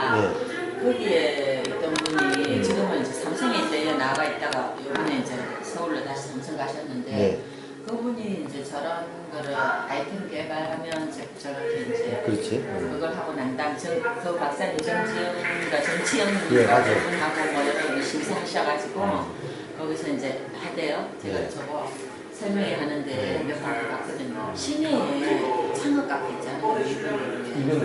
보니까 네. 거기에 있던 분이 지금은 이제 삼성에 이제 나가 있다가 이번에 이제 서울로 다시 삼성 가셨는데 네. 그분이 이제 저런 거를 아이템 개발하면 저렇게 이제 그렇지. 그걸 하고 난 다음 그 박사님 정지영과 정치영과 네, 맞아요. 그분하고 뭐 여러 분이 심사하셔가지고 거기서 이제 하대요. 제가 네. 저거 설명회 하는데 몇 번 봤거든요. 시내에 창업 카페 있잖아요. 이건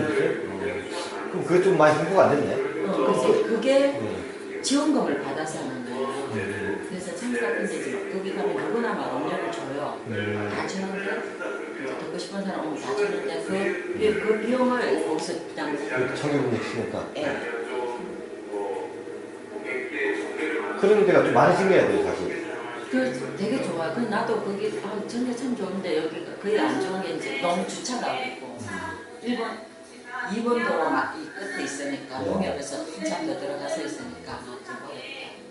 그럼 그게 좀 많이 홍보가 안 됐네. 그래서 그게 지원금을 받아서 하는 거예요. 그래서 창업 카페인데 지금 거기 가면 누구나 막 음료를 줘요. 다 주는데 이제 듣고 싶은 사람 오면 다 주는데 그 비용을 거기서 그냥 청일분이 치니까. 예. 그런 데가 좀 많이 생겨야 돼요, 사실. 그 되게 좋아요. 그 나도 거기 전에 참 좋은데 여기가 거의 안 좋은 게 이제 너무 주차가 없고 2번 도로 막 이 끝에 있으니까 농협에서 한참 더 들어가서 있으니까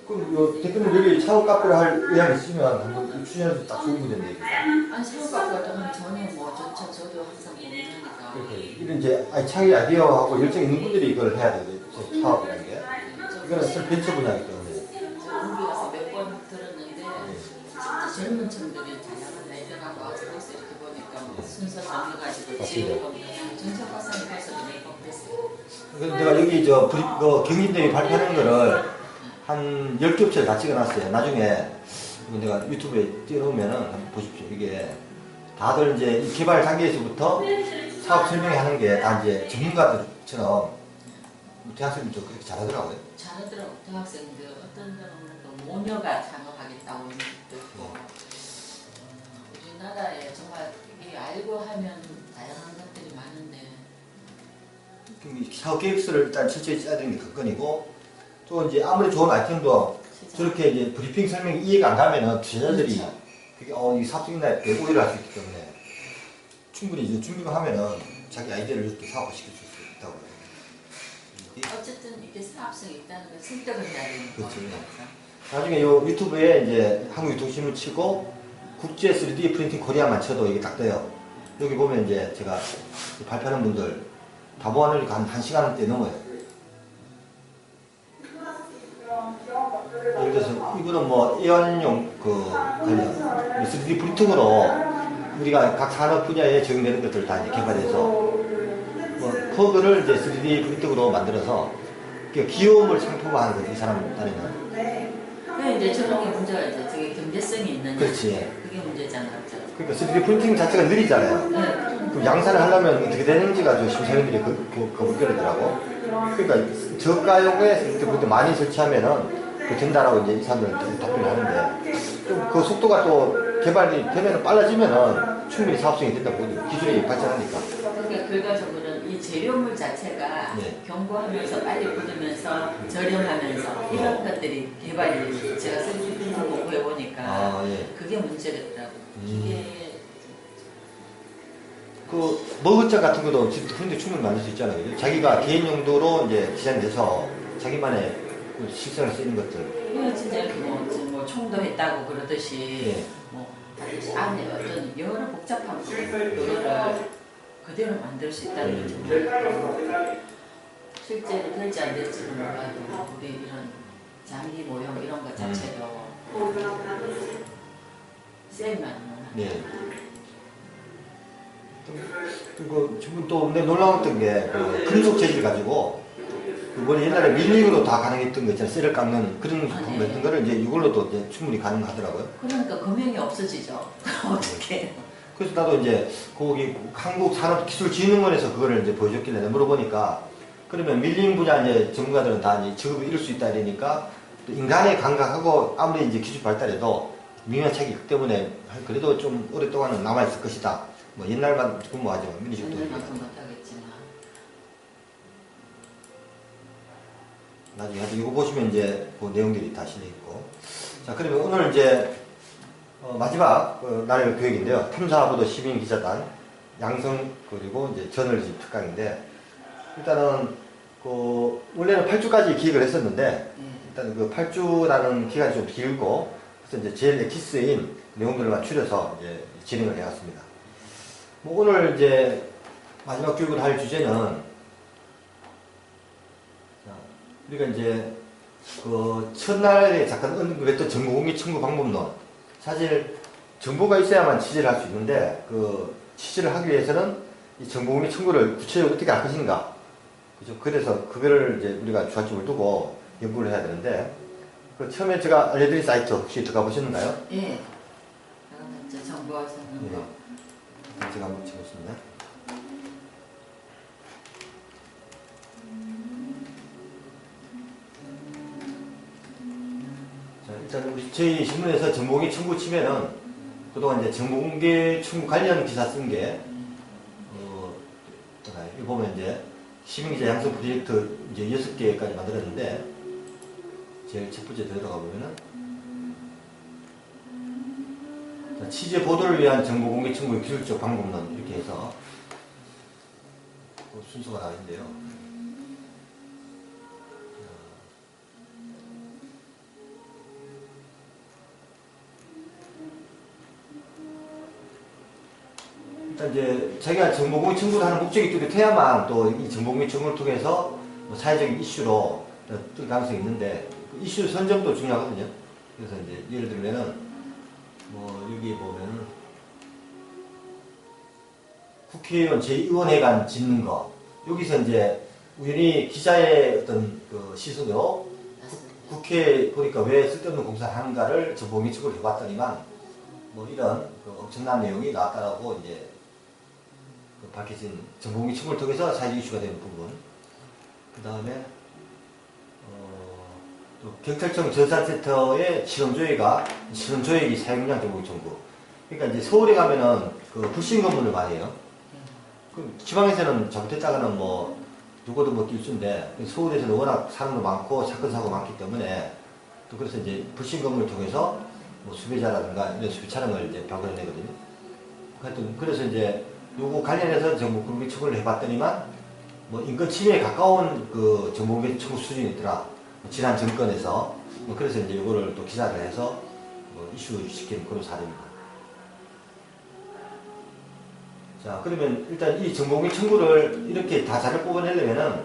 그럼 요 대표님 여기 창업 카페를 할 의향 있으면 한번 추진해서 딱 좋은 분인데. 아니 창업 카페 같은 전혀 뭐 저차 저도 항상 고민하니까 이런 이제 창의 아이디어하고 열정 있는 분들이 이걸 해야 돼요. 사업이라는 게. 이거는 설 벤처 분야이기 때문에. 거기 가서 몇 번 들었는데 진짜 젊은 층들이 다양한 애들하고 와서 이렇게 보니까 뭐 순서 정해가지고 지금 전철 박사님 가서도 몇번 그랬어요. 그래서 내가 여기 경진대회 발표하는 거를 한 10개 업체를 다 찍어놨어요. 나중에 내가 유튜브에 띄워놓으면은 한번 보십시오. 이게 다들 이제 이 개발 단계에서부터 사업 설명회 하는 게 다 이제 전문가들처럼 대학생들도 그렇게 잘하더라고요. 잘하더라고. 대학생들 어떤 사람은 또 모녀가 창업하겠다고 하는 것도 있고 우리나라에 정말 이게 알고 하면 다양한 것들이 많은데 사업 계획서를 일단 철저히 짜야 되는 게 관건이고 또 이제 아무리 좋은 아이템도 저렇게 이제 브리핑 설명이 이해가 안 가면은 투자자들이 그렇죠. 그게 이 사업적인 날 오해를 할 수 있기 때문에 충분히 이제 준비만 하면은 자기 아이디어를 이렇게 사업화시킬 수 있다고 해요. 어쨌든 이게 사업성이 있다는 걸 설득을 해야 되는 그렇죠. 거니까. 나중에 요 유튜브에 이제 한국 유통신문 치고 국제 3D 프린팅 코리아만 쳐도 이게 딱 떠요. 여기 보면 이제 제가 발표하는 분들 다 모아놓으니까 한 1시간대 넘어요. 예를 들어서 이거는 뭐 애완용 관련 3D 프린팅으로 우리가 각 산업 분야에 적용되는 것들을 다 이제 개발해서 뭐 코드를 이제 3D 프린팅으로 만들어서 귀여움을 상품화하는 거지 이 사람 딴에는. 그게 이제 저런 게 문제가 이제 되게 경제성이 있는. 그렇지. 그게 문제잖아요. 그러니까 3D 프린팅 자체가 느리잖아요. 네. 그럼 양산을 하려면 어떻게 되는지가 좀 심사위원들이 거북거리더라고. 그러니까 저가용에 3D 프린팅 많이 설치하면은 그 된다라고 이제 이 사람들은 답변을 하는데 좀 그 속도가 또 개발이 되면 빨라지면은 충분히 사업성이 된다고 보거든요. 기술이 발전하니까. 그러니까 결과적으로는 이 재료물 자체가 네. 견고하면서 빨리 굳으면서 저렴하면서 이런 것들이 개발이 제가 3D 프린팅 공부해 보니까 예. 그게 문제겠더라고요. 이게 그 머그잔 같은 것도 근데 충분히 만들 수 있잖아요. 그죠? 자기가 개인 용도로 이제 디자인돼서 자기만의 그 식성을 쓰는 것들. 이거 진짜 이렇게 뭐 총도 했다고 그러듯이 네. 뭐 하듯이 안에 어떤 여러 복잡한 그거를 그대로 만들 수 있다는 게 정말 실제로 될지 안 될지는 몰라도 우리 이런 장기 모형 이런 것 자체도 쌤만 네. 그리고 지금 또 놀라웠던 게 그 금속 재질 가지고 그 원래 옛날에 밀링으로 다 가능했던 거 있잖아요. 쇠를 깎는 그런 제품 같은 거를 이제 이걸로도 이제 충분히 가능하더라고요. 그러니까 금형이 없어지죠. 어떻게? 그래서 나도 이제 거기 한국산업기술진흥원에서 그거를 이제 보여줬길래 물어보니까 그러면 밀링 분야 이제 전문가들은 다 이제 직업을 잃을 수 있다 이러니까 또 인간의 감각하고 아무리 이제 기술 발달해도 미묘한 차이기 있기 때문에 그래도 좀 오랫동안은 남아있을 것이다. 뭐 옛날만 근무하지만 이런 식으로. 옛날만큼 못하겠지만. 나중에 하여튼 이거 보시면 이제 그 내용들이 다 실려있고. 자, 그러면 오늘 이제 마지막 나라의 교육인데요. 탐사보도 시민기자단 양성 그리고 이제 저널리즘 특강인데 일단은 그 원래는 8주까지 기획을 했었는데 일단 그 8주라는 기간이 좀 길고 그래서 이제 제일 엑기스인 내용들만 추려서 이제 진행을 해왔습니다. 뭐 오늘 이제 마지막 교육을 할 주제는 우리가 이제 그 첫날에 잠깐 언급했던 정보공개 청구 방법론. 사실 정보가 있어야만 취재를 할 수 있는데 그 취재를 하기 위해서는 이 정보공개 청구를 구체적으로 어떻게 할 것인가. 그죠? 그래서 그거를 이제 우리가 주안점을 두고 연구를 해야 되는데 그 처음에 제가 알려드린 사이트 혹시 들어가 보셨는가요? 예. 이제 정보가 있는 거. 제가 한번 찍었습니다. 자, 일단 우리 저희 신문에서 정보공개 청구 치면은 그동안 이제 정보공개 청구 관련 기사 쓴 게 여기 보면 이제 시민기자 양성 프로젝트 이제 6개까지 만들었는데 제일 첫 번째 들어가 보면은 자, 취재 보도를 위한 정보공개 청구의 기술적 방법론 이렇게 해서 그 순서가 나와 있는데요. 일단 이제 자기가 정보공개 청구를 하는 목적이 뚜렷해야만 또 이 정보공개 청구를 통해서 뭐 사회적인 이슈로 뜰 가능성이 있는데 그 이슈 선점도 중요하거든요. 그래서 이제 예를 들면은 뭐 여기 보면은 국회의원 제2의원회관 짓는 거 여기서 이제 우연히 기자의 어떤 그 시선으로 국회 보니까 왜 쓸데없는 공사를 하는가를 정보공개 청구를 해봤더니만 뭐 이런 그 엄청난 내용이 나왔다라고 이제 그 밝혀진 정보공개 청구를 통해서 사회적 이슈가 되는 부분. 그 다음에 또 경찰청 전산센터의 신원조회기 사용량 정보공개 청구. 그러니까 이제 서울에 가면은 그 불신 검문을 많이 해요. 그 지방에서는 잘못했다가는 뭐 누구도 못 뛸수인데 서울에서는 워낙 사람도 많고 사건 사고 많기 때문에 또 그래서 이제 불신 검문을 통해서 뭐 수배자라든가 이런 수배 차량을 이제 발견해내거든요. 하여튼 그래서 이제 요거 관련해서 정보공개 청구를 해봤더니만 뭐 인권 침해에 가까운 그 정보공개 청구 수준이 있더라. 뭐 지난 정권에서 뭐 그래서 이제 요거를 또 기사를 해서 뭐 이슈 시키는 그런 사례입니다. 자, 그러면 일단 이 정보공개 청구를 이렇게 다 자료 뽑아내려면은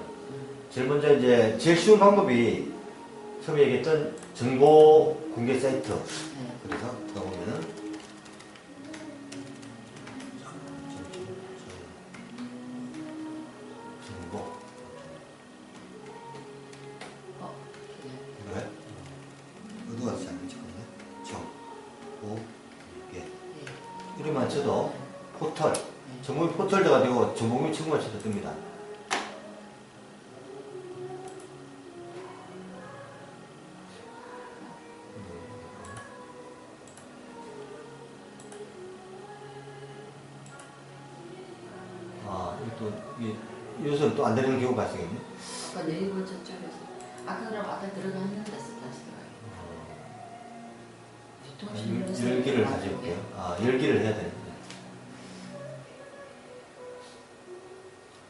제일 먼저 이제 제일 쉬운 방법이 처음에 얘기했던 정보 공개 사이트. 그래서 들어보면은 정보. 왜? 어디가 잘안 찍었네? 정보 공개. 이름만 쳐도 포털. 정보공개 포털 되고 정보공개 청구만 쳐도 뜹니다. 이것은 또 안 되는 경우가 발생했네. 아까 네이버 저쪽에서 아까 그럼 아까 들어갔는 데서 다시 들어가요. 열기를 다시 해볼게요. 열기를 해야 되는데.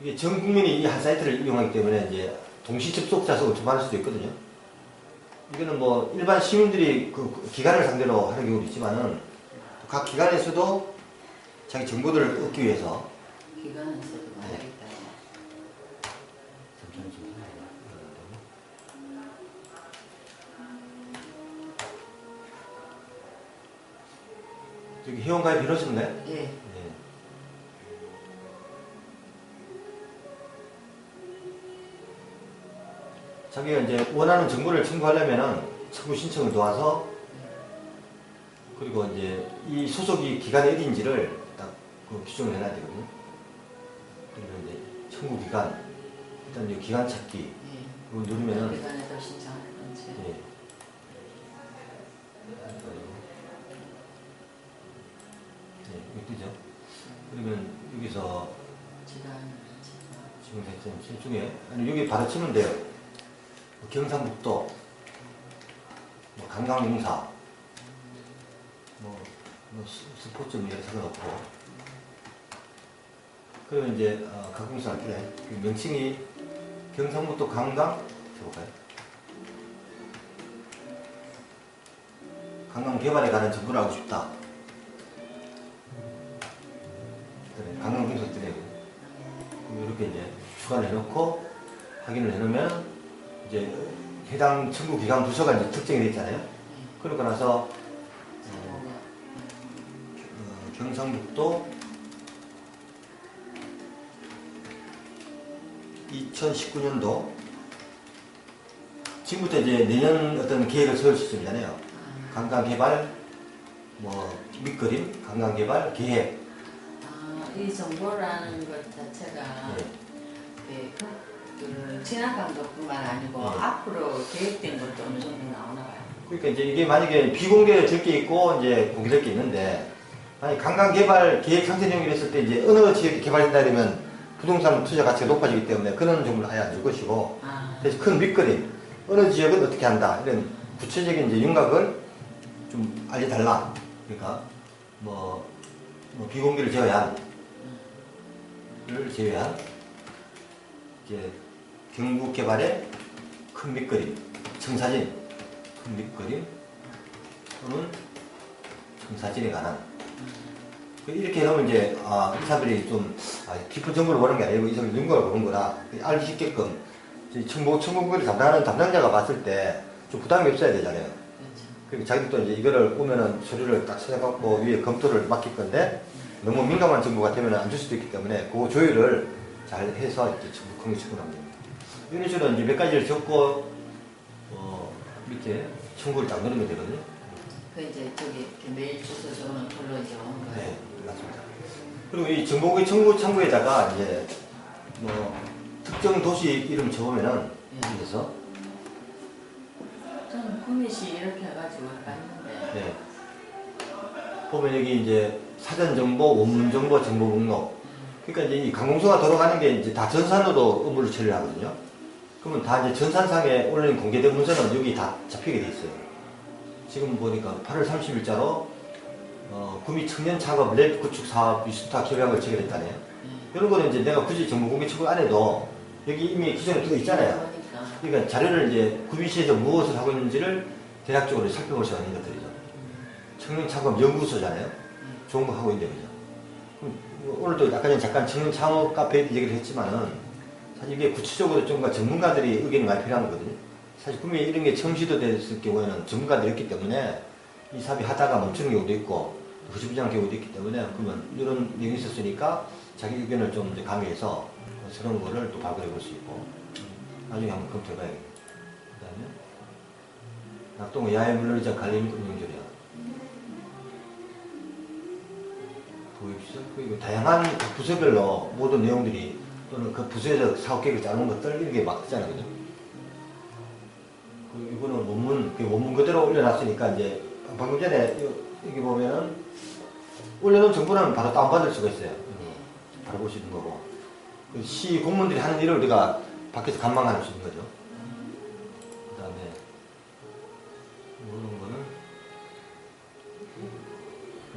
이게 전 국민이 이 한 사이트를 이용하기 때문에 이제 동시 접속자 수가 좀 많을 수도 있거든요. 이거는 뭐 일반 시민들이 그 기관을 상대로 하는 경우도 있지만은 각 기관에서도 자기 정보들을 얻기 위해서 기관에서도 말하겠다. 저기 회원가입 해놓으셨나요? 예. 자기가 이제 원하는 정보를 청구하려면은 청구 신청을 도와서 그리고 이제 이 소속이 기관이 어디인지를 딱 그 규정을 해놔야 되거든요. 그리고 이제 청구 기간, 일단 이 기간 찾기, 그걸 누르면은 기관에도 신청할 건지. 예. 네, 뜨죠. 그러면 여기서 지금 대체 중에 아니 여기 바로 치면 돼요. 경상북도, 뭐 관광공사, 뭐 스포츠 뭐 상관없고. 그러면 이제 각 공사한테 그 명칭이 경상북도 관광 해볼까요? 관광 개발에 관한 정보를 알고 싶다. 그래, 관광 공사 뜨네요. 그럼 이렇게 이제 추가를 해놓고 확인을 해놓으면 이제 해당 청구 기관 부서가 이제 특정이 되어 있잖아요. 그러고 나서 경상북도 2019년도 지금부터 이제 내년 어떤 계획을 세울 시점이잖아요. 관광개발, 뭐 밑그림, 관광개발 계획. 이 정보라는 것 자체가 그 진학강도뿐만 아니고 앞으로 계획된 것도 어느 정도 나오나 봐요. 그러니까 이제 이게 만약에 비공개될 게 있고 이제 공개될 게 있는데, 아니 관광개발 계획 상세 내용을 했을 때 이제 어느 지역이 개발된다 그러면 부동산 투자 가치가 높아지기 때문에 그런 정보를 아예 안 줄 것이고, 그래서 큰 밑그림, 어느 지역은 어떻게 한다 이런 구체적인 이제 윤곽을 좀 알려달라. 그러니까 뭐 비공개를 제외한 이제 경북 개발의 큰 밑그림, 청사진 큰 밑그림 또는 청사진에 관한 이렇게 해놓으면 이제 이 사람들이 좀 깊은 정보를 보는 게 아니고 이 사람들이 윤곽을 보는 거라 알기 쉽게끔 청구를 담당하는 담당자가 봤을 때 좀 부담이 없어야 되잖아요. 그리고 자기도 이제 이거를 보면은 서류를 딱 찾아갖고 위에 검토를 맡길 건데 너무 민감한 정보가 되면 안 줄 수도 있기 때문에 그 조율을 잘 해서 이렇게 공개 청구하면 됩니다. 이런 식으로 이제 몇 가지를 적고 밑에 청구를 딱 넣으면 되거든요. 그 이제 저기 이렇게 메일 주소 적어놓은 걸로 이제 오는 거예요. 네, 맞습니다. 그리고 이 정보공개 청구 창구에다가 이제 뭐 특정 도시 이름 적으면은 그래서 저는 구미시 이렇게 해가지고 봤는데 보면 여기 이제 사전 정보, 원문 정보, 정보 목록. 그러니까 이제 이 관공서가 돌아가는 게 이제 다 전산으로 업무를 처리를 하거든요. 그러면 다 이제 전산상에 올린 공개된 문서는 여기 다 잡히게 돼 있어요. 지금 보니까 8월 30일자로 구미 청년 창업 랩 구축 사업 위스타 협약을 체결했다네요. 이런 거는 이제 내가 굳이 정보 공개 청구 안 해도 여기 이미 기존에 뜨고 있잖아요. 그러니까 자료를 이제 구미시에서 무엇을 하고 있는지를 대략적으로 살펴볼 수 있는 것들이죠. 청년 창업 연구소잖아요. 좋은 거 하고 있는데, 그죠? 오늘도 아까 전에 잠깐 청년 창업 카페 얘기를 했지만은 사실 이게 구체적으로 좀 전문가들이 의견이 많이 필요한 거거든요. 사실 구미에 이런 게 처음 시도됐을 경우에는 전문가들이 있기 때문에 이 사업이 하다가 멈추는 경우도 있고 흐지부지한 경우도 있기 때문에 그러면 이런 내용이 있었으니까 자기 의견을 좀 이제 가미해서 새로운 거를 또 발굴해 볼 수 있고 나중에 한번 검토해 봐야겠네요. 그 다음에 낙동의 야외 물놀이장 관리 및 운영조례 보입시죠? 그리고 다양한 부서별로 모든 내용들이 또는 그 부서에서 사업계획을 짜는 것들 이런 게 막 뜨잖아요. 그죠? 이거는 원문 그대로 올려놨으니까 이제 방금 전에 여기 보면은 올려놓은 정보는 바로 다운받을 수가 있어요. 바로 볼 수 있는 거고. 그 시 공무원들이 하는 일을 우리가 밖에서 감망할 수 있는 거죠. 그 다음에 이런 거는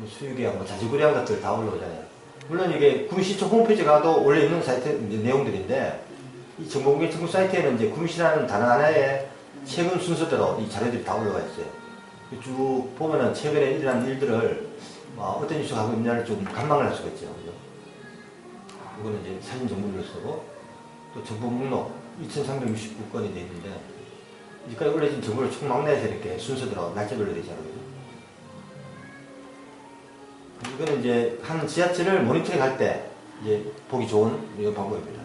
수유계약, 자주구리한 것들 다 올라오잖아요. 물론 이게 구미시청 홈페이지에 가도 원래 있는 사이트 내용들인데 이 정보공개 청구 사이트에는 이제 구미시라는 단어 하나에 최근 순서대로 이 자료들이 다 올라가 있어요. 쭉 보면은 최근에 일어난 일들을 어떤 이슈가 하고 있냐를 좀 감망을 할 수가 있죠. 그죠? 이거는 이제 사진 정보를 쓰고 또 정보 목록 2369건이 되어 있는데 여기까지 올려진 정보를 총망라해서 이렇게 순서대로 날짜별로 되지 않거든요. 이거는 이제 한 지하철을 모니터링 할 때 이제 보기 좋은 이런 방법입니다.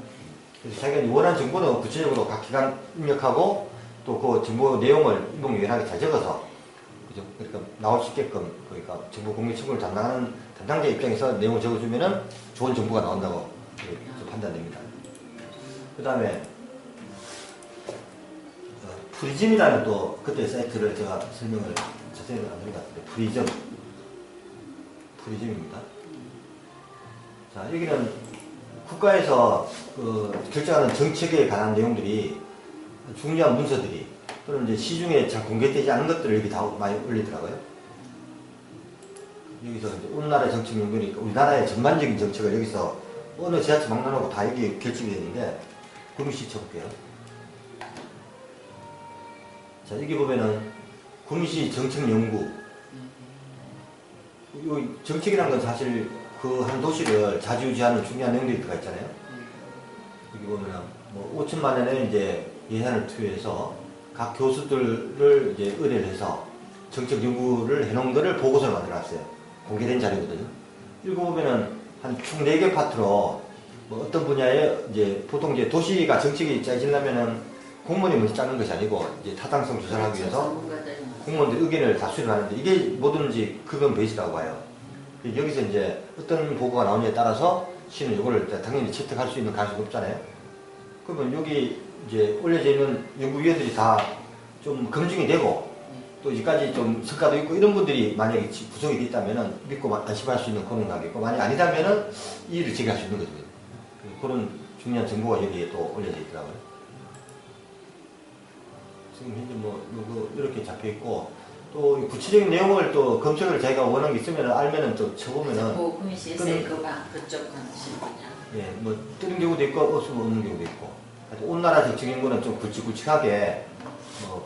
그래서 자기가 원하는 정보는 구체적으로 각 기관 입력하고 또 그 정보 내용을 인공유연하게 잘 적어서 그죠? 그러니까 나올 수 있게끔 그러니까 정보 공개 청구를 담당하는 담당자 입장에서 내용을 적어주면은 좋은 정보가 나온다고 판단됩니다. 그 다음에 프리즘이라는 또 그때 사이트를 제가 설명을 자세히 안 드린 것 같은데 프리즘입니다. 자, 여기는 국가에서 결정하는 정책에 관한 내용들이 중요한 문서들이 또는 이제 시중에 잘 공개되지 않은 것들을 여기 다 많이 올리더라고요. 여기서 이제 우리나라 정책 연구니까 우리나라의 전반적인 정책을 여기서 어느 지하철 막론하고 다 여기 결정이 되는데 구미시 쳐볼게요. 자, 여기 보면은 구미시 정책 연구. 이 정책이라는 건 사실 그 한 도시를 자주유지하는 중요한 내용들이 들어가 있잖아요. 여기 보면은 뭐 5천만 원의 이제 예산을 투여해서 각 교수들을 이제 의뢰를 해서 정책 연구를 해놓은 거를 보고서를 만들어놨어요. 공개된 자료거든요. 읽어보면은 한 총 4개 파트로 뭐 어떤 분야에 이제 보통 이제 도시가 정책이 짜지려면은 공무원이 먼저 짜는 것이 아니고 이제 타당성 조사를 하기 위해서 공무원들 의견을 다 수렴하는데 이게 뭐든지 그건 베이스라고 봐요. 여기서 이제 어떤 보고가 나오느냐에 따라서 시는 이거를 당연히 채택할 수 있는 가능성이 없잖아요. 그러면 여기 이제 올려져 있는 연구위원들이 다 좀 검증이 되고 또 이까지 좀 성과도 있고 이런 분들이 만약에 구성이 돼 있다면은 믿고 안심할 수 있는 그런 가겠고 만약 아니다면은 이의를 제기할 수 있는 거죠. 그런 중요한 정보가 여기에 또 올려져 있더라고요. 지금 현재 뭐 이렇게 잡혀 있고 또 구체적인 내용을 또 검색을 자기가 원하는 게 있으면 알면은 또 쳐보면은 뭐 구미시 에세이 그쪽 하시는 거냐? 예, 뭐 뜨는 경우도 있고 없는 경우도 있고. 온 나라 정책 연구는 좀 굵직굵직하게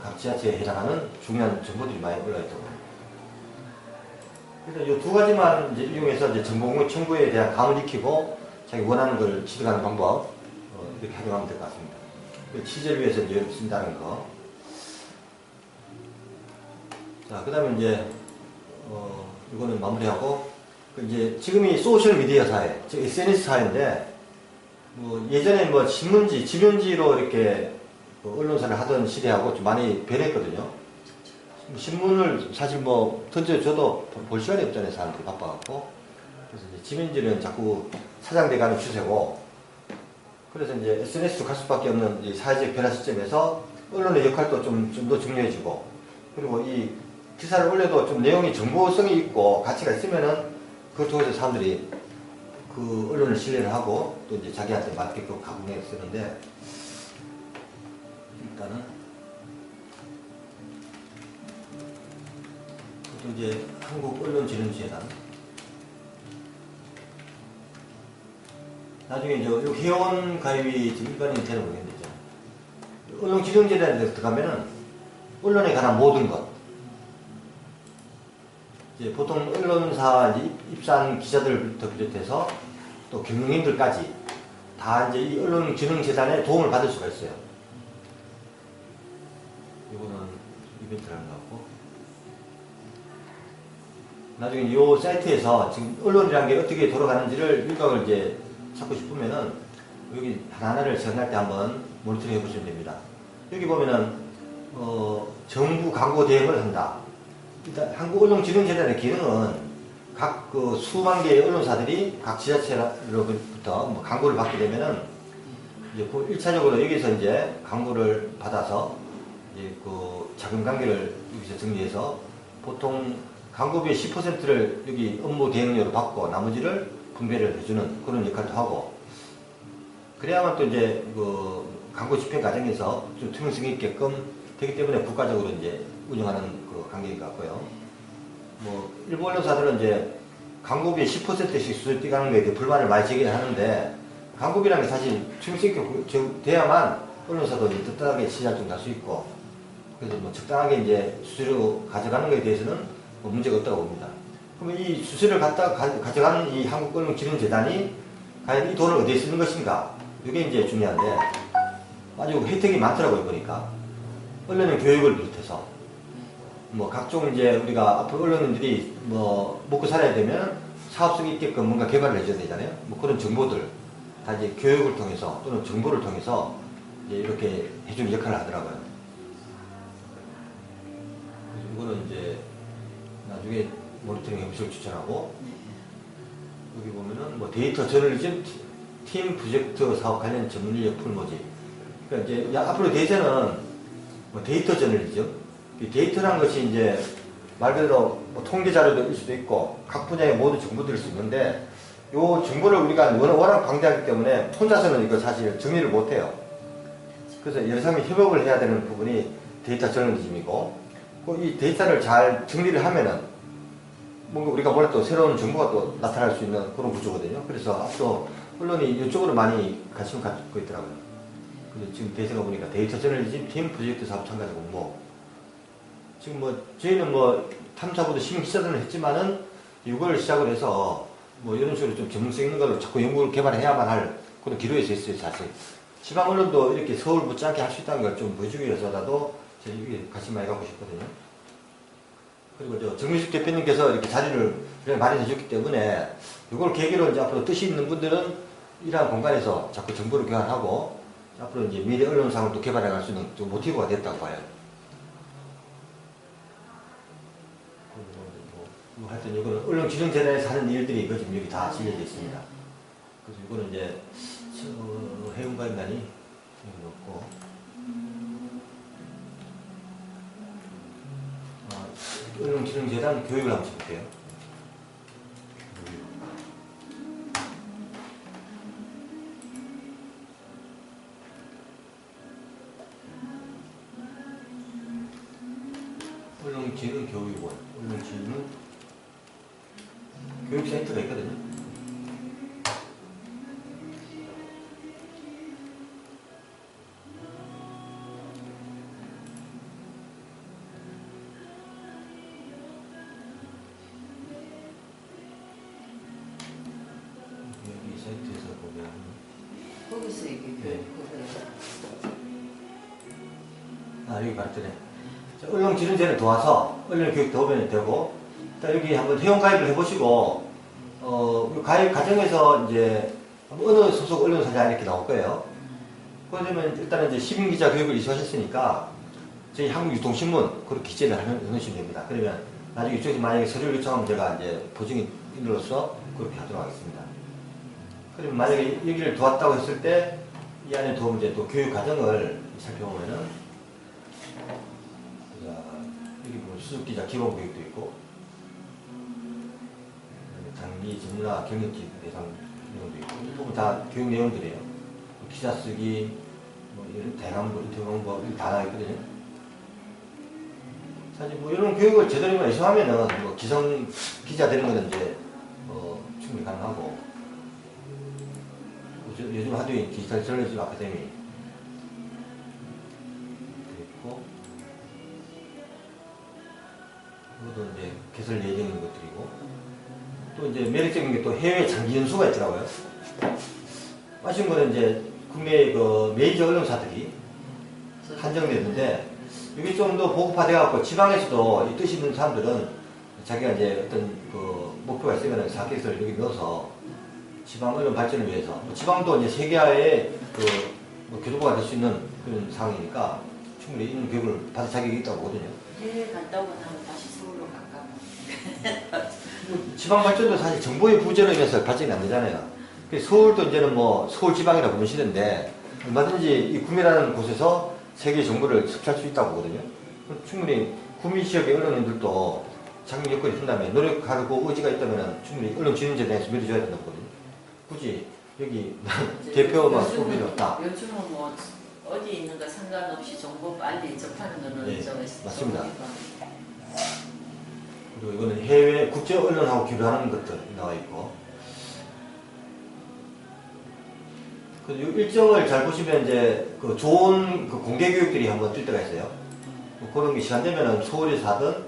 각 지자체에 해당하는 중요한 정보들이 많이 올라있다고 합니다. 그래서 이 두 가지만 이제 이용해서 이제 정보 청구에 대한 감을 익히고 자기 원하는 걸 취득하는 방법 이렇게 활용하면 될 것 같습니다. 취재를 위해서 이제 쓴다는 거. 자, 그 다음에 이제 이거는 마무리하고 이제 지금이 소셜 미디어 사회, 즉 SNS 사회인데 뭐 예전에 뭐 신문지, 지면지로 이렇게 언론사를 하던 시대하고 좀 많이 변했거든요. 신문을 사실 뭐 던져줘도 볼 시간이 없잖아요. 사람들이 바빠갖고. 그래서 이제 지면지는 자꾸 사장돼가는 추세고. 그래서 이제 SNS로 갈 수밖에 없는 이 사회적 변화 시점에서 언론의 역할도 좀 더 중요해지고. 그리고 이 기사를 올려도 좀 내용이 정보성이 있고 가치가 있으면은 그걸 통해서 사람들이 그 언론을 신뢰를 하고 또 이제 자기한테 맞게끔 가공해 쓰는데 일단은 또 이제 한국언론진흥재단 나중에 이제 회원 가입이 지금 일반인이 되는 모르겠는데 언론진흥재단에 들어가면은 언론에 관한 모든 것 이제 보통 언론사 이제 입사한 기자들부터 비롯해서 또 경영인들까지 다 이제 이 언론진흥재단에 도움을 받을 수가 있어요. 이거는 이벤트를 하는 것 같고. 나중에 이 사이트에서 지금 언론이라는 게 어떻게 돌아가는지를 일각을 이제 찾고 싶으면은 여기 하나하나를 전할 때 한번 모니터링 해보시면 됩니다. 여기 보면은, 정부 광고 대행을 한다. 일단 한국언론진흥재단의 기능은 각 그 수만 개의 언론사들이 각 지자체로부터 뭐 광고를 받게 되면은 이제 그 1차적으로 여기서 이제 광고를 받아서 이제 그 자금 관계를 여기서 정리해서 보통 광고비의 10%를 여기 업무 대행료로 받고 나머지를 분배를 해주는 그런 역할도 하고 그래야만 또 이제 그 광고 집행 과정에서 좀 투명성이 있게끔 되기 때문에 국가적으로 이제 운영하는 그 관계인 것 같고요. 뭐 일부 언론사들은 이제 광고비의 10%씩 수수료 가는 거에 대해 불만을 많이 제기하는데 광고비라는 게 사실 투명성 있게 돼야만 언론사도 이제 떳떳하게 시장 갈 수 있고 그래서 뭐 적당하게 이제 수수료 가져가는 것에 대해서는 뭐 문제가 없다고 봅니다. 그러면 이 수수료를 가져가는 이 한국언론진흥재단이 과연 이 돈을 어디에 쓰는 것인가? 이게 이제 중요한데 아주 혜택이 많더라고요 보니까 언론의 교육을 비롯해서 뭐 각종 이제 우리가 앞으로 언론인들이 뭐 먹고 살아야 되면 사업성이 있게끔 뭔가 개발을 해줘야 되잖아요. 뭐 그런 정보들 다 이제 교육을 통해서 또는 정보를 통해서 이제 이렇게 해주는 역할을 하더라고요. 그래서 이거는 이제 나중에 모니터링 해보시길 추천하고 여기 보면은 뭐 데이터 저널리즘 팀 프로젝트 사업 관련 전문 인력 풀 모집. 그러니까 이제 앞으로 대세는 뭐 데이터 저널리즘. 이 데이터라는 것이 이제 말 그대로 뭐 통계 자료일 수도 있고 각 분야의 모든 정보들일 수 있는데 요 정보를 우리가 워낙 방대하기 때문에 혼자서는 이거 사실 정리를 못 해요. 그래서 여러 사람이 협업을 해야 되는 부분이 데이터 저널리즘이고 이 데이터를 잘 정리를 하면은 뭔가 우리가 몰랐던 새로운 정보가 또 나타날 수 있는 그런 구조거든요. 그래서 앞으로 언론이 이쪽으로 많이 관심을 갖고 있더라고요. 근데 지금 대세가 보니까 데이터 저널리즘 팀 프로젝트 사업 참가자 공모. 지금 뭐 저희는 뭐 탐사보도 시민 기자들은 했지만은 이걸 시작을 해서 뭐 이런 식으로 좀 전문성 있는 걸로 자꾸 연구를 개발해야만 할 그런 기로에 서 있어요. 사실 지방 언론도 이렇게 서울 못지않게 할 수 있다는 걸 좀 보여주기 위해서라도 저희 관심 많이 갖고 싶거든요. 그리고 정민숙 대표님께서 이렇게 자리를 마련해 줬기 때문에 이걸 계기로 이제 앞으로 뜻이 있는 분들은 이러한 공간에서 자꾸 정보를 교환하고 앞으로 이제 미래 언론상을 또 개발해 갈 수 있는 좀 모티브가 됐다고 봐요. 하여튼 이거는 언론기능재단에서 하는 일들이 이거 지금 여기 다 실려져 있습니다. 그래서 이거는 이제 해운관관이 여기 넣고 언론기능재단 교육을 한번 해볼게요. 언론기능교육원, 언론기능 교육센터가 있거든요. 여기 사이트에서 보면 거기서 이게 네. 그거예요. 여기 봤더니 언론기능재를 도와서 언론교육 도움이 되고 여기 한번 회원가입을 해보시고 가입 과정에서 이제 어느 소속 언론사냐 이렇게 나올 거예요. 그러면 일단은 이제 시민기자 교육을 이수하셨으니까 저희 한국유통신문 그렇게 기재를 해놓으시면 됩니다. 그러면 나중에 이쪽에서 만약에 서류를 요청하면 제가 이제 보증인으로서 그렇게 하도록 하겠습니다. 그러면 만약에 여기를 도왔다고 했을 때 이 안에 도움 이제 또 교육 과정을 살펴보면은 여기 보면 수석기자 기본교육도 있고 장기 전문화 경력직 대상 내용도 있고 이 부분 다 교육 내용들이에요. 기사 쓰기, 뭐 이런 대항부, 인터뷰 방법 다 나와있거든요. 사실 뭐 이런 교육을 제대로 이수하면은 뭐 기성 기자 되는 거는 이제 충분히 가능하고 요즘 하도인 디지털 저널리즘 아카데미 있고 이것도 이제 개설 예정인 것들이고 또 이제 매력적인 게 또 해외 장기 연수가 있더라고요. 아쉬운 거는 이제 국내 그 메이저 언론사들이 한정됐는데 이게 좀 더 보급화돼갖고 지방에서도 이 뜻 있는 사람들은 자기가 이제 어떤 그 목표가 있으면 사학계획서를 여기 넣어서 지방 언론 발전을 위해서 지방도 이제 세계화의 그 교도소가 될 수 있는 그런 상황이니까 충분히 이런 교육을 받을 자격이 있다고 보거든요. 해외 갔다 오고 나면 다시 서울로 갈까? 지방 발전도 사실 정보의 부재로 인해서 발전이 안 되잖아요. 서울도 이제는 뭐 서울 지방이라고 보면 싫은데 얼마든지 이 구미라는 곳에서 세계 정보를 섭취할 수 있다고 보거든요. 충분히 구미 지역의 언론인들도 장기 여건이 된다면 노력하고 의지가 있다면 충분히 언론진흥재단에서 밀어줘야 된다고 보거든요. 굳이 여기 대표만 쏠 필요 없다. 요즘은 뭐 어디 있는가 상관없이 정보 빨리 접하는 거는 네, 좀 맞습니다. 그리고 이거는 해외 국제 언론하고 교류하는 것들 나와 있고. 그리고 일정을 잘 보시면 이제 그 좋은 그 공개 교육들이 한번 뜰 때가 있어요. 뭐 그런 게 시간 되면은 서울에서 하든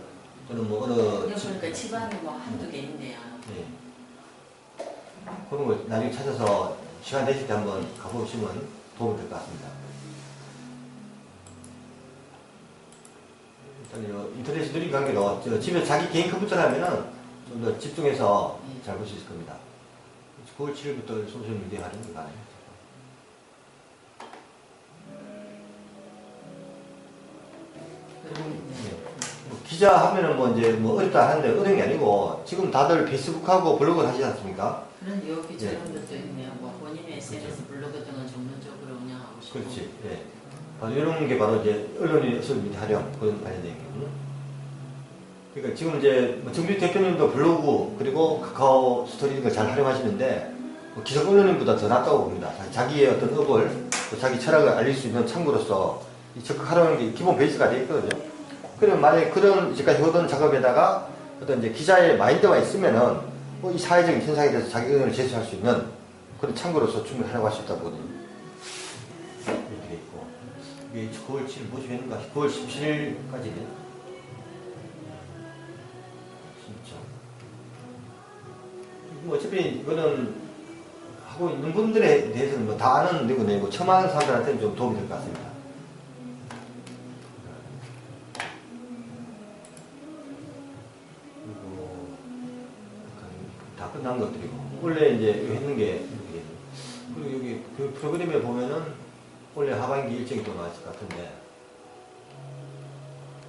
또는 뭐 어느 그러니까 집안에 뭐 한두 개 있네요. 네. 그런 걸 나중에 찾아서 시간 되실 때 한번 가보시면 도움이 될 것 같습니다. 일단 인터넷이 느린 관계로 집에 자기 개인 컴퓨터를 하면은 좀 더 집중해서 잘 볼 수 있을 겁니다. 9월 7일부터 소셜미디어 활용이 가능해요. 기자 하면은 뭐 이제 뭐 어렵다 하는데 어려운 게 아니고 지금 다들 페이스북하고 블로그를 하시지 않습니까? 그런 여기 저런 것도 있네요. 뭐 본인의 SNS 블로그 등을 전문적으로 운영하고 싶고. 그렇지. 예. 바로 이런 게 바로 이제 언론의 소셜미디어 활용 그런 관련된 거거든요. 그러니까 지금 이제 뭐 정비 대표님도 블로그 그리고 카카오 스토리 이런 걸 잘 활용하시는데 뭐 기성 언론인보다 더 낫다고 봅니다. 자기의 어떤 업을 또 자기 철학을 알릴 수 있는 창구로서 이 적극하려는 게 기본 베이스가 되어 있거든요. 그러면 만약에 그런 이제까지 해오던 작업에다가 어떤 이제 기자의 마인드가 있으면은 뭐 이 사회적인 현상에 대해서 자기 의견을 제시할 수 있는 그런 창구로서 충분히 활용할 수 있다고 보거든요. 이렇게 있고 이게 9월 7일 뭐지 했는가? 9월 17일까지네. 진짜. 어차피 이거는 하고 있는 분들에 대해서는 뭐 다 아는 내고 처음 하는 사람들한테는 좀 도움이 될 것 같습니다. 그리고 다 끝난 것들이고 원래 이제 했는 게 이렇게 그리고 여기 그 프로그램에 보면은 원래 하반기 일정이 또 나왔을 것 같은데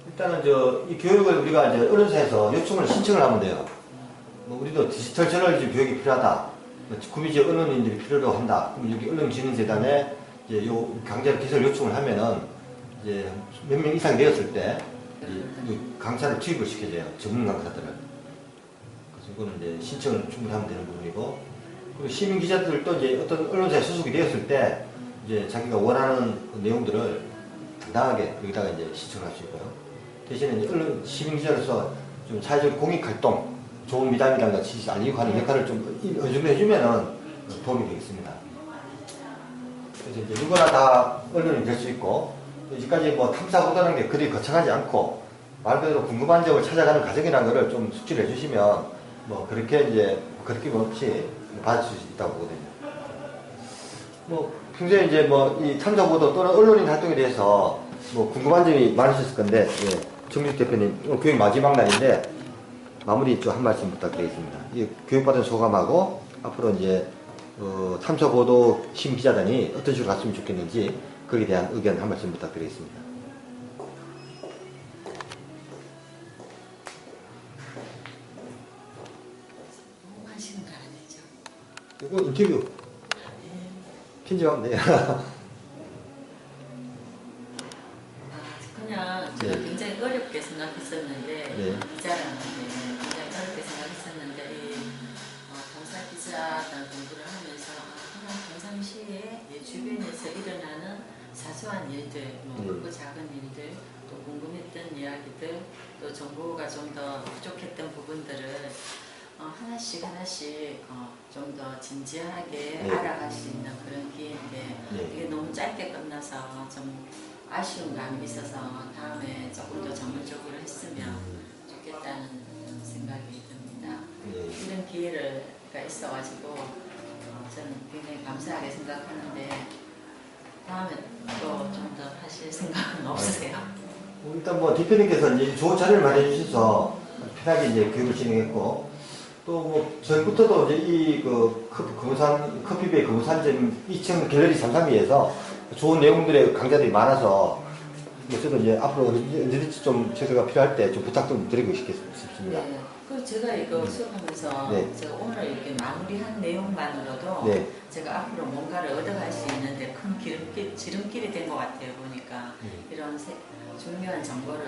일단은 이 교육을 우리가 이제 언론사에서 요청을 신청을 하면 돼요. 뭐 우리도 디지털 저널리즘 교육이 필요하다. 구미지역 언론인들이 필요로 한다. 그럼 여기 언론진흥재단에 이제 요 강좌 기술 요청을 하면은 이제 몇 명 이상 되었을 때 강사를 투입을 시켜줘요. 전문 강사들을. 그래서 이거는 이제 신청을 충분히 하면 되는 부분이고 그리고 시민 기자들도 이제 어떤 언론사에 소속이 되었을 때 이제 자기가 원하는 내용들을 당당하게 여기다가 이제 신청을 할 수 있고요. 대신에 이제 언론 시민 기자로서 좀 사회적 공익 활동, 좋은 미담이라는 같이 알리고 하는 역할을 좀 어느 정도 해주면은 도움이 되겠습니다. 그래서 이제 누구나 다 언론이 될 수 있고 이제까지 뭐 탐사보다는 게 그리 거창하지 않고 말 그대로 궁금한 점을 찾아가는 과정이라는 것을 좀 숙지를 해주시면 뭐 그렇게 이제 그렇게 없이 받을 수 있다고 보거든요. 뭐 평소에 이제 뭐 이 탐사보도 또는 언론인 활동에 대해서 뭐 궁금한 점이 많으셨을 건데 정직 대표님 교육 마지막 날인데 마무리 좀 한 말씀 부탁드리겠습니다. 이 교육받은 소감하고 앞으로 이제 탐사보도 시민기자단이 어떤 식으로 갔으면 좋겠는지 거기에 대한 의견 한 말씀 부탁드리겠습니다. 너무 하시는 거 아니죠? 이거 인터뷰 편집하면 돼요. 그냥 제가 굉장히 어렵게 생각했었는데 기자라는 게 굉장히 어렵게 생각했었는데 감사 기자단 공부를 하면서 그냥 평상시에 주변에서 일어나는 사소한 일들, 크고 작은 일들, 또 궁금했던 이야기들, 또 정보가 좀 더 부족했던 부분들을 하나씩 좀 더 진지하게 알아갈 수 있는 그런 기회인데 이게 너무 짧게 끝나서 좀 아쉬운 감이 있어서 다음에 조금 더 전문적으로 했으면 좋겠다는 생각이 듭니다. 이런 기회가 있어가지고 저는 굉장히 감사하게 생각하는데 다음에 또 좀 더 하실 생각은 없으세요? 일단 뭐 대표님께서 이제 좋은 자료를 많이 주셔서 편하게 이제 교육을 진행했고 또 뭐 전부터도 이제 이 커피베이 금호산점 2층 갤러리 332에서 좋은 내용들의 강좌들이 많아서 저도 이제 앞으로 언제든지 좀 제가 필요할 때 좀 부탁 좀 드리고 싶습니다. 네. 그리고 제가 이거 수업하면서 제가 오늘 이렇게 마무리한 내용만으로도 제가 앞으로 뭔가를 얻어갈 수 있는데 큰 지름길이 된 것 같아요. 보니까 이런 중요한 정보를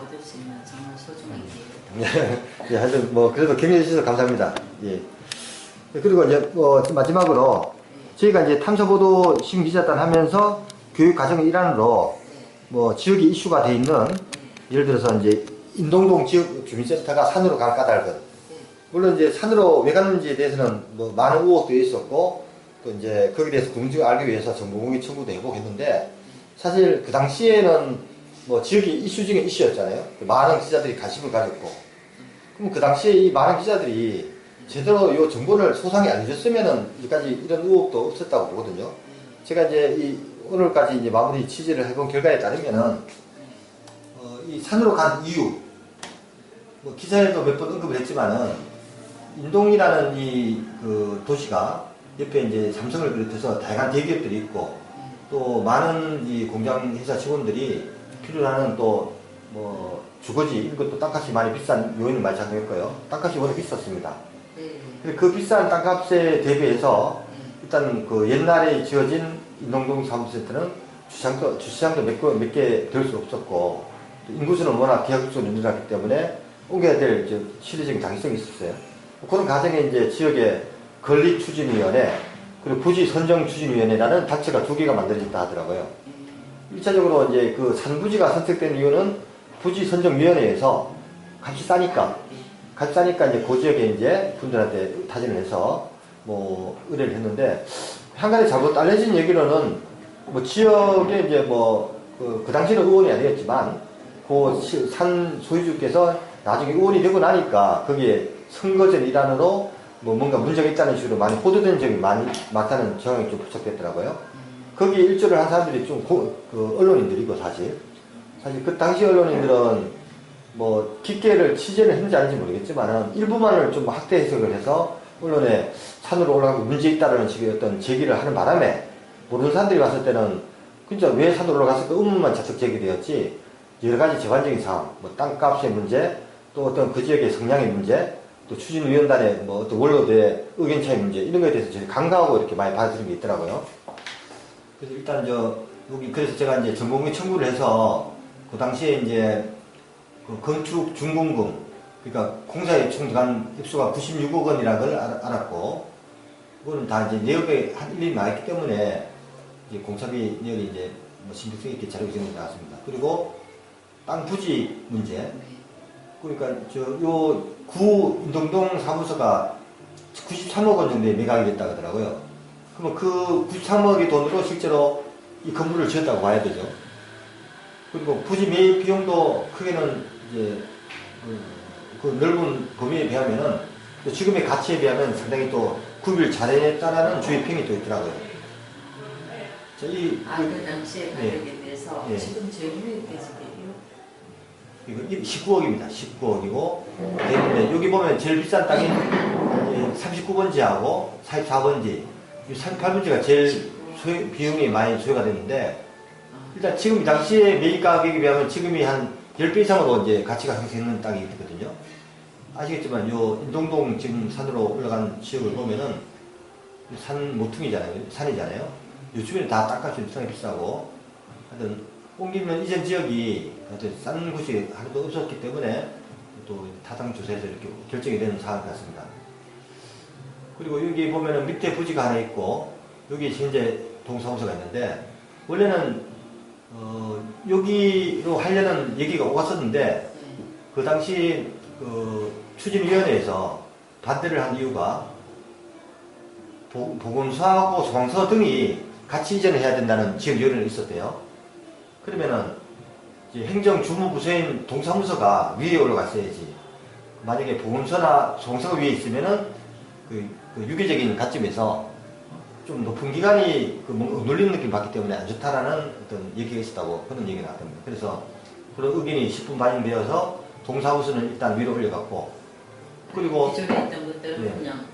얻을 수 있는 정말 소중한 기회입니다. 하여튼 뭐 그래도 격려해 주셔서 감사합니다. 그리고 이제 마지막으로 저희가 이제 탐사보도 시민기자단 하면서 교육 과정의 일환으로 뭐 지역이 이슈가 돼 있는 예를 들어서 이제 인동동 지역 주민센터가 산으로 갈 까닭은 물론 이제 산으로 왜 갔는지에 대해서는 뭐 많은 의혹도 있었고 또 이제 거기에 대해서 궁금증을 알기 위해서 정보공개 청구도 해보고 했는데 사실 그 당시에는 뭐 지역이 이슈 중에 이슈였잖아요. 많은 기자들이 관심을 가졌고 그럼 그 당시에 이 많은 기자들이 제대로 이 정보를 소상히 알려줬으면은 여기까지 이런 의혹도 없었다고 보거든요. 제가 이제 오늘까지 이제 마무리 취재를 해본 결과에 따르면은 이 산으로 간 이유 뭐 기사에도 몇 번 언급을 했지만은 인동이라는 그 도시가 옆에 이제 삼성을 비롯해서 다양한 대기업들이 있고 또 많은 이 공장 회사 직원들이 필요로 하는 또 뭐 주거지 이런 것도 땅값이 많이 비싼 요인을 많이 작용했고요. 땅값이 워낙 비쌌습니다. 그 비싼 땅값에 대비해서 일단 그 옛날에 지어진 인동동 사무센터는 주차장도 몇 개 될 수 없었고 인구수는 워낙 기하급수로 늘어났기 때문에 옮겨야 될 시대적인 장기성이 있었어요. 그런 과정에 이제 지역의 건립추진위원회 그리고 부지선정추진위원회라는 단체가 2개가 만들어졌다 하더라고요. 1차적으로 이제 그 산부지가 선택된 이유는 부지선정위원회에서 값이 싸니까 이제 그 지역에 이제 분들한테 타진을 해서 뭐 의뢰를 했는데 한 가지 잘못 알려진 얘기로는 뭐 지역에 이제 그 당시는 의원이 아니었지만 그 산 소유주께서 나중에 의원이 되고 나니까 거기에 선거전 일환으로 뭐 뭔가 문제가 있다는 식으로 많이 보도된 적이 많다는 정황이 좀 포착됐더라고요. 거기에 일조를 한 사람들이 좀 그 언론인들이고 사실 그 당시 언론인들은 뭐 깊게를 취재를 했는지 아닌지 모르겠지만은 일부만을 좀 확대 해석을 해서 언론에 산으로 올라가고 문제 있다라는 식의 어떤 제기를 하는 바람에 모르는 사람들이 봤을 때는 진짜 왜 산으로 올라갔을까 의문만 자꾸 제기되었지 여러 가지 전반적인 상황, 뭐 땅값의 문제, 또 어떤 그 지역의 성향의 문제, 또 추진위원단의 뭐 어떤 원로들의 의견 차이 문제 이런 거에 대해서 저희 강조하고 이렇게 많이 받아들인 게 있더라고요. 그래서 일단 여기 그래서 제가 이제 전공의 청구를 해서 그 당시에 이제 그 건축 준공금 그러니까 공사에 총 들어간 입수가 96억 원이라는 걸 알았고 그거는 다 이제 내역에 한 일일이 나왔기 때문에 이제 공사비 내역이 이제 뭐 신빙성 있게 자료가 정리 나왔습니다. 그리고 땅 부지 문제 그러니까 요 구 인동동 사무소가 93억 원 정도에 매각이 됐다고 하더라고요. 그러면 그 93억의 돈으로 실제로 이 건물을 지었다고 봐야 되죠. 그리고 부지 매입 비용도 크게는 이제 그 넓은 범위에 비하면은 또 지금의 가치에 비하면 상당히 또 구비를 잘했다라는 주의 평이 또 있더라고요. 그 당시에 가격에 대해서 지금 제휴액까지 이거 19억입니다. 19억이고 여기 보면 제일 비싼 땅이 39번지하고 44번지 38번지가 제일 비용이 많이 소요가 됐는데 일단 지금 당시에 매입 가격에 비하면 지금이 한 10배 이상으로 이제 가치가 상승하는 땅이 있거든요. 아시겠지만 요 인동동 지금 산으로 올라간 지역을 보면은 산 모퉁이잖아요. 산이잖아요. 요 주변에 다 땅값이 엄청나게 비싸고 하여튼 옮기면 이전 지역이 싼 곳이 하나도 없었기 때문에 또 타당 조사에서 이렇게 결정이 되는 상황 같습니다. 그리고 여기 보면은 밑에 부지가 하나 있고 여기 현재 동사무소가 있는데 원래는 여기로 하려는 얘기가 왔었는데 그 당시 그 추진위원회에서 반대를 한 이유가 보건소하고 소방서 등이 같이 이전을 해야 된다는 지역 여론이 있었대요. 그러면은 이제 행정주무부서인 동사무소가 위에 올라갔어야지. 만약에 보건소나 소방서가 위에 있으면은 그 유기적인 관점에서 좀 높은 기관이 눌리는 느낌을 받기 때문에 안 좋다라는 어떤 얘기가 있었다고 그런 얘기가 나왔답니다. 그래서 그런 의견이 10분 반영되어서 동사무소는 일단 위로 올려갔고 그리고 기존에 있던 것들은 그냥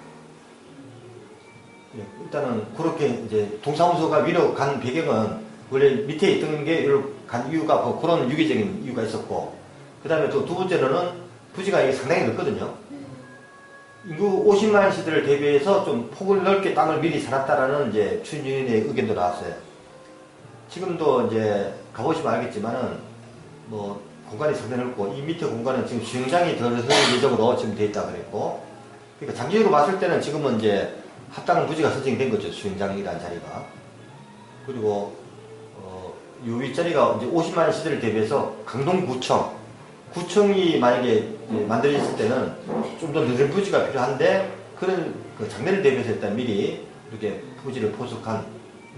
일단은 그렇게 이제 동사무소가 위로 간 배경은 원래 밑에 있던 게 위로 간 이유가 그런 유기적인 이유가 있었고 그 다음에 또 두 번째로는 부지가 이게 상당히 넓거든요. 인구 50만 시대를 대비해서 좀 폭을 넓게 땅을 미리 사놨다라는 이제 추진의 의견도 나왔어요. 지금도 이제 가보시면 알겠지만은 뭐 공간이 상당히 넓고 이 밑에 공간은 지금 수영장이 들어설 예정으로 지금 돼 있다 그랬고 그러니까 장기적으로 봤을 때는 지금은 이제 합당 부지가 선정이 된 거죠. 수영장이라는 자리가. 그리고 요 윗자리가 이제 50만 시대를 대비해서 구청이 만약에 만들어졌을 때는 좀 더 늦은 부지가 필요한데 그런 그 장래를 대비해서 일단 미리 이렇게 부지를 포석한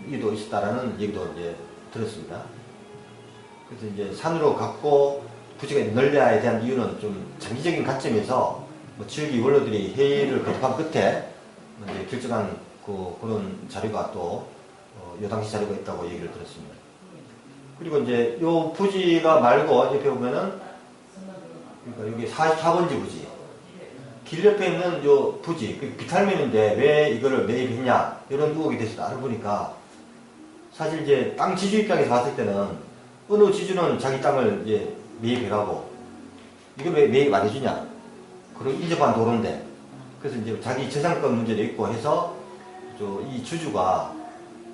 이유도 있었다라는 얘기도 이제 들었습니다. 그래서 이제 산으로 갖고 부지가 넓혀야 대한 이유는 좀 장기적인 관점에서 뭐 지역의 원로들이 회의를 거듭한 끝에 이제 결정한 그런 자료가 또 요 당시 자료가 있다고 얘기를 들었습니다. 그리고 이제 요 부지가 말고 옆에 보면은 그러니까 여기 44번지 부지 길 옆에 있는 요 부지 비탈면인데 왜 이거를 매입했냐 이런 의혹에 대해서 알아보니까 사실 이제 땅 지주 입장에서 봤을 때는 어느 지주는 자기 땅을 이제 매입해가고 이걸 왜 매입 안 해주냐 그런 인접한 도로인데 그래서 이제 자기 재산권 문제도 있고 해서 이 주주가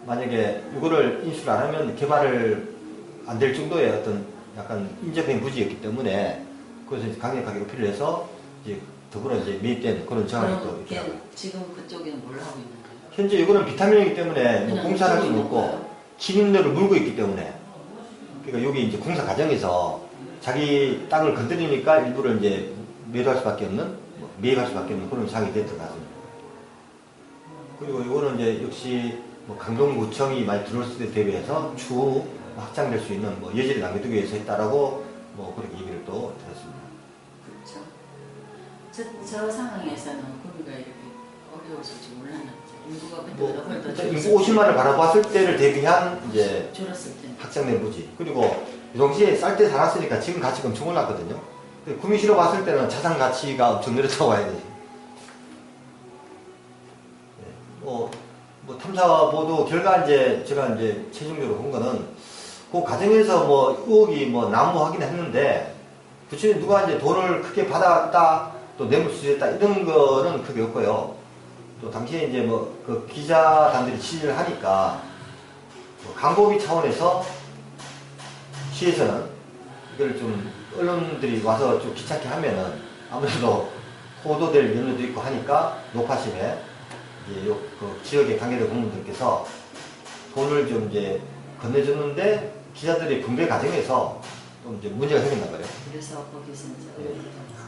만약에 이거를 인수를 안 하면 개발을 안 될 정도의 어떤 약간 인접형 부지였기 때문에 그래서 이제 강력하게 어필을 해서 이제 더불어 이제 매입된 그런 정황이 또 있더라고요. 지금 그쪽에는 뭘 하고 있는 거예요? 현재 이거는 비타민이기 때문에 뭐 공사를 할 수는 없고 기림로를 물고 있기 때문에 그러니까 여기 이제 공사 과정에서 자기 땅을 건드리니까 일부를 이제 매도할 수밖에 없는 매입할 수밖에 없는 그런 상황이 됐던 것 같습니다. 그리고 이거는 이제 역시 뭐 강동구청이 많이 들어올 때 대비해서 추후 확장될 수 있는 뭐 여지를 남겨두기 위해서 했다라고 뭐 그렇게 얘기를 또 들었습니다. 그렇죠. 저 상황에서는 구미가 이렇게 어려웠을지 몰랐나. 인구가 그때 얼마나 더 인구 50만을 바라봤을 때를 대비한 이제 줄었을 텐데. 확장된 부지. 그리고 이 동시에 쌀 때 살았으니까 지금 가치가 엄청 올랐거든요. 구미시로 봤을 때는 자산 가치가 엄청 늘었다고 봐야 되지. 뭐 탐사보도 결과 이제 제가 이제 최종적으로 본 거는 그 과정에서 뭐 의혹이 뭐 난무하긴 했는데 구체적으로 누가 이제 돈을 크게 받았다 또 뇌물수수했다 이런 거는 크게 없고요. 또 당시에 이제 뭐 그 기자단들이 취재를 하니까 뭐 광고비 차원에서 시에서는 이걸 좀 언론들이 와서 좀 귀찮게 하면은 아무래도 호도될 염려도 있고 하니까 녹화심에 이제 그 지역의 관계자 공무원들께서 돈을 좀 이제 건네줬는데 기자들의 분배 과정에서 좀 이제 문제가 생겼나 봐요. 그래서 거기서 이제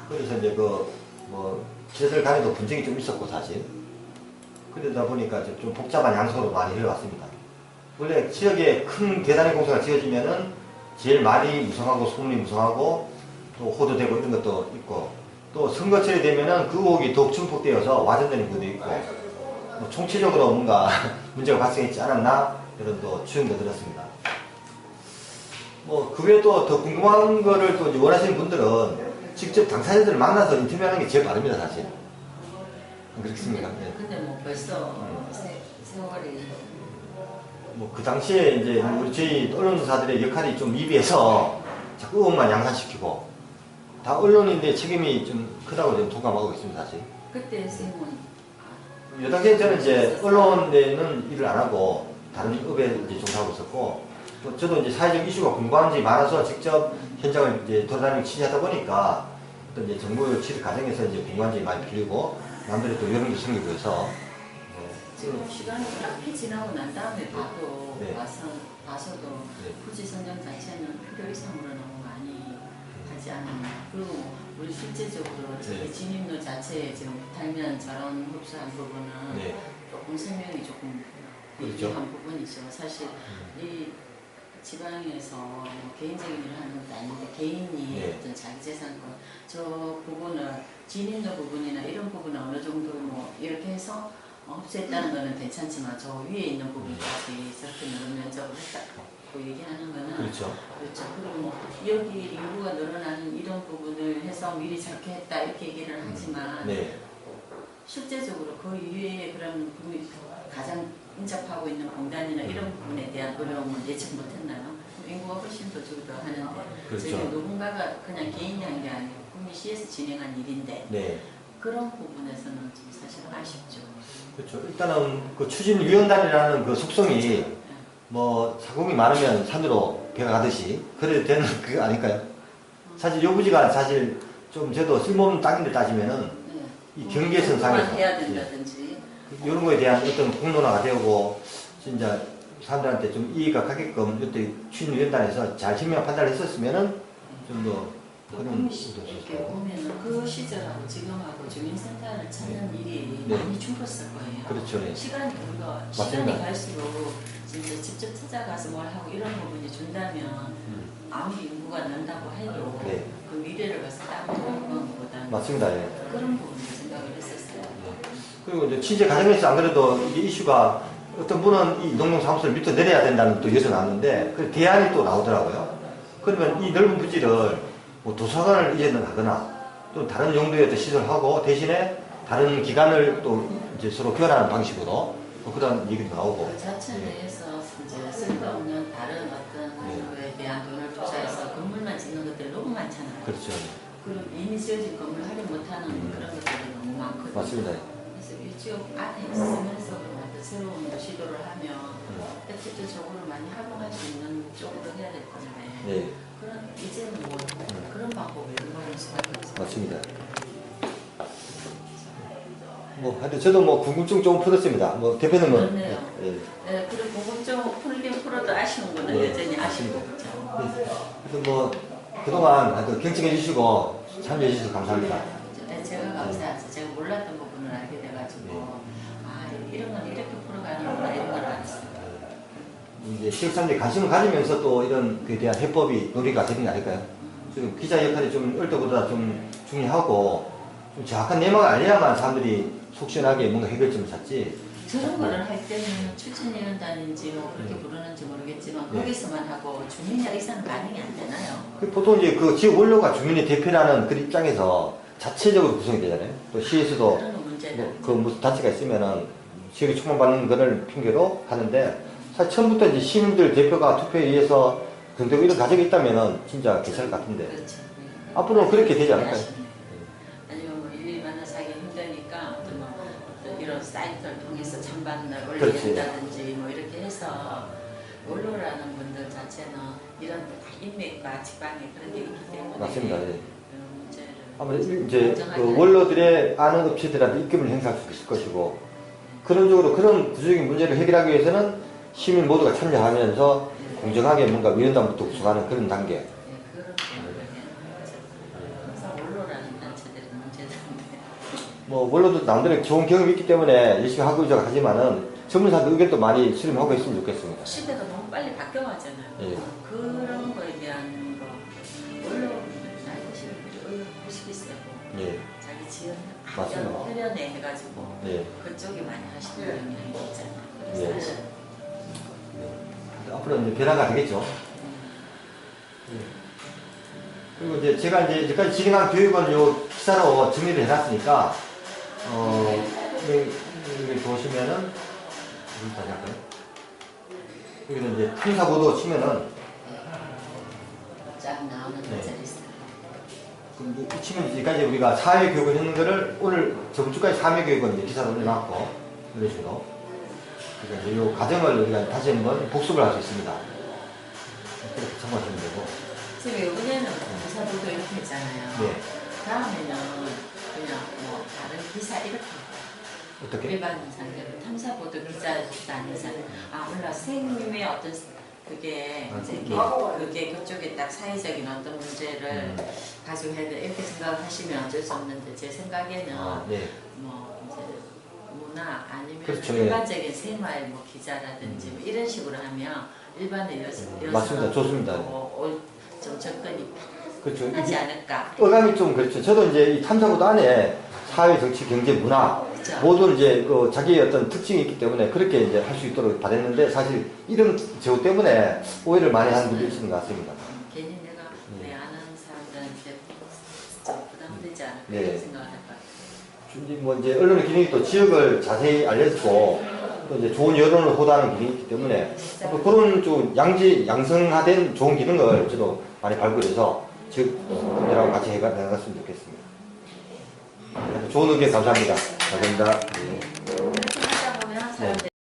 그래서 이제 그 뭐 기자들 간에도 분쟁이 좀 있었고 사실 그러다 보니까 좀 복잡한 양상으로 많이 흘러왔습니다. 원래 지역에 큰 대단히 공사가 지어지면은 제일 말이 무성하고 소문이 무성하고 또 호도되고 이런 것도 있고 또 선거철이 되면은 그 의혹이 더욱 증폭되어서 와전되는 것도 있고 뭐 총체적으로 뭔가 문제가 발생했지 않았나 이런 또 추정도 들었습니다. 뭐 그 외에 또 더 궁금한 거를 또 이제 원하시는 분들은 직접 당사자들을 만나서 인터뷰하는 게 제일 빠릅니다 사실. 그렇습니까? 네. 근데 뭐 벌써 세월이 뭐 그 당시에 이제 우리 저희 언론사들의 역할이 좀 미비해서 자꾸 의혹만 양산시키고 다 언론인데 책임이 좀 크다고 좀 동감하고 있습니다 사실. 그때 선생님은 이 당시에 저는 이제 언론에는 일을 안 하고 다른 업에 이제 종사하고 있었고 또 저도 이제 사회적 이슈가 궁금한 점이 많아서 직접 현장을 이제 돌아다니고 취재하다 보니까 또 이제 정부 취재 과정에서 이제 궁금한 점이 많이 필리고 남들이 또 여론도 생기고 해서 지금 시간이 쫙 지나고 난 다음에 봐도 네. 봐서도 네. 굳이 선정 자체는 필요 이상으로 너무 많이 하지 않았나. 그리고 우리 실제적으로 저희 진입로 자체에 지금 달면 저런 흡수한 부분은 네. 조금 설명이 조금 그렇죠. 미비한 부분이죠. 사실 이 지방에서 뭐 개인적인 일을 하는 것도 아닌데 개인이 네. 어떤 자기 재산권 저 부분을 진입로 부분이나 이런 부분은 어느 정도 뭐 이렇게 해서 흡수했다는 거는 괜찮지만 저 위에 있는 부분까지 저렇게 너무 면적을 했다고 얘기하는 거는 그렇죠. 그렇죠. 그리고 뭐 여기 인구가 늘어나는 이런 부분을 해서 미리 저렇게 했다 이렇게 얘기를 하지만 네. 실제적으로 그 이외에 그런 부분이 가장 인접하고 있는 공단이나 이런 부분에 대한 어려움을 예측 못했나요? 인구가 훨씬 더 줄더 하는데 그렇죠. 저희가 누군가가 그냥 개인이 한 게 아니고 구미시에서 진행한 일인데 네. 그런 부분에서는 좀 사실 아쉽죠. 그렇죠. 일단은 그 추진위원단이라는 그 속성이 뭐 사공이 많으면 산으로 배가 가듯이 그래도 되는 그거 아닐까요? 사실 요부지가 사실 좀 저도 쓸모없는 땅인데 따지면은 네. 이 경계선 상에서 해야 된다든지 이런 거에 대한 어떤 공론화가 되고 진짜 사람들한테 좀 이해가 가게끔 이때 추진위원단에서 잘 현명 판단을 했었으면은 좀더 그런 이렇게 보면은 그 시절하고 지금하고 주민센터를 찾는 일이 네. 많이 줄었을 거예요. 그렇죠. 네. 시간이 갈수록 진짜 직접 찾아가서 뭘 하고 이런 부분이 준다면 아무리 인구가 는다고 해도 네. 그 미래를 봐서 딱 보는 것보다는 맞습니다. 예. 그런 부분을 생각을 했었어요. 그리고 이제 취재 과정에서 안 그래도 이게 이슈가 어떤 분은 이 농농 사무소를 밑으로 내려야 된다는 또 여서 나왔는데 그 대안이 또 나오더라고요. 그러면 이 넓은 부지를 뭐 도서관을 이제는 하거나 또 다른 용도의 또 시설하고 대신에 다른 기관을 또 이제 서로 교환하는 방식으로 뭐 그런 얘기도 나오고. 그 자체 내에서 이제 쓸데없는 다른 어떤 거에 대한 돈을 투자해서 건물만 짓는 것들이 너무 많잖아요. 그렇죠. 그리고 이미 지어진 건물 활용 못하는 그런 것들이 너무 많거든요. 맞습니다. 그래서 이 지역 안에 있으면서 어떤 새로운 시도를 하면 획기적으로 많이 활용할 수 있는 쪽으로 해야 될 건데 네. 그런 이제는 뭐 그런 방법을 연구할 수밖에 없어요. 맞습니다. 뭐 하여튼 저도 뭐 궁금증 좀 풀었습니다. 뭐 대표는 뭐. 그렇네요. 예. 네, 그리고 궁금증 풀긴 풀어도 아쉬운 거는 네, 여전히 아쉬운 맞습니다. 거죠. 하여튼 뭐 그동안 하여튼 경청해 주시고 참여해 주셔서 감사합니다. 네, 제가 감사하죠. 제가 몰랐던 부분을 알게 돼가지고 아 이런 건 이렇게 풀어가는구나 이런 걸 알았어요. 이제 지역 사람들이 관심을 가지면서 또 이런 그에 대한 해법이 논의가 되는 게 아닐까요? 지금 기자 역할이 좀 얼떨보다 좀 중요하고 좀 정확한 내막을 알려야만 사람들이 속 시원하게 뭔가 해결점을 찾지. 저런 거를 할 때는 추천위원단인지 뭐 그렇게 부르는지 모르겠지만 네. 거기서만 하고 주민의 의사는 반영이 안 되나요? 보통 이제 그 지역 원로가 주민의 대표라는 그 입장에서 자체적으로 구성이 되잖아요. 또 시에서도 그런 문제는 그 무슨 단체가 있으면은 지역에 총망받는 거를 핑계로 하는데 사실 처음부터 이제 시민들 대표가 투표에 의해서 근데 이런 가정이 있다면은 진짜 괜찮을 것 같은데 그렇죠. 앞으로는 그렇게 되지 않을까요? 아니면 뭐 일 만나서 하기 힘드니까 어떤 이런 사이트를 통해서 찬반을 그렇지. 올린다든지 뭐 이렇게 해서 원로라는 분들 자체는 이런 인맥과 지방에 그런 게 있기 때문에 맞습니다. 예. 그런 문제를 아무래도 이제 공정하게 그 원로들의 아는 업체들한테 입김을 행사할 수 있을 것이고 그런 쪽으로 그런 구조적인 문제를 해결하기 위해서는 시민 모두가 참여하면서 공정하게 뭔가 위원장부터 구성하는 그런 단계. 네, 그런 항상 원로라는 단체들이 문제인데 뭐 원로도 남들의 좋은 경험이 있기 때문에 열심히 하고 있어 하지만은 전문사들 의견도 많이 수렴하고 있으면 좋겠습니다. 시대가 너무 빨리 바뀌어가잖아요. 예. 그런 거에 대한 거 원로 나이 드시는 분들이 의식이 세고 예. 자기 지은 맞습니다. 학교 회련에 해가지고 예. 그쪽에 많이 하시는 경향이 있잖아요. 예. 그래서 사실 앞으로 이제 변화가 되겠죠. 그리고 이제 제가 이제 여기까지 진행한 교육은 요 기사로 정리를 해놨으니까, 여기 보시면은, 다시 할까요? 여기는 이제 탐사보도 치면은, 쫙 나오는 네. 문제들이 있어요. 그럼 이 치면 여기까지 우리가 사회교육을 했는 거를 오늘 저번 주까지 사회교육은 이제 기사로 올려놨고, 이런 식으로. 그러니까 이제 요 과정을 우리가 다시 한번 복습을 할 수 있습니다. 그렇게 참고하시면 되고. 지금 이번에는 기사들도 이렇게 했잖아요. 네. 다음에는 그냥 뭐 다른 기사 이렇게 어떻게? 일반 상대로 탐사보도 기자도 아니잖아요. 아 몰라 선생님의 어떤 그게 이제 그게 그쪽에 딱 사회적인 어떤 문제를 가지고 해야 돼 이렇게 생각하시면 어쩔 수 없는데 제 생각에는 네. 뭐 이제 문화 아니면 그렇죠, 일반적인 생활 뭐 기자라든지 뭐 이런 식으로 하면 일반의 맞습니다. 좋습니다. 좀 접근이 그렇죠. 하지 않을까. 어감이 좀 그렇죠. 저도 이제 이 탐사보도 안에 사회, 정치, 경제, 문화 그렇죠. 모두 이제 그 자기의 어떤 특징이 있기 때문에 그렇게 이제 할 수 있도록 바랬는데 사실 이런 제호 때문에 오해를 많이 하는 분들이 있는 것 같습니다. 괜히 내가 내 아는 사람들한테 좀 부담되지 않을까 네. 이런 생각을 할 것 같아요. 뭐 이제 언론의 기능이 또 지역을 자세히 알려주고 또 이제 좋은 여론을 호도하는 기능이 있기 때문에 또 그런 좀 양성화된 좋은 기능을 저도 많이 발굴해서 지역분들하고 같이 해갔으면 좋겠습니다. 좋은 의견 감사합니다. 감사합니다. 네. 그렇게 하다 보면 사람들이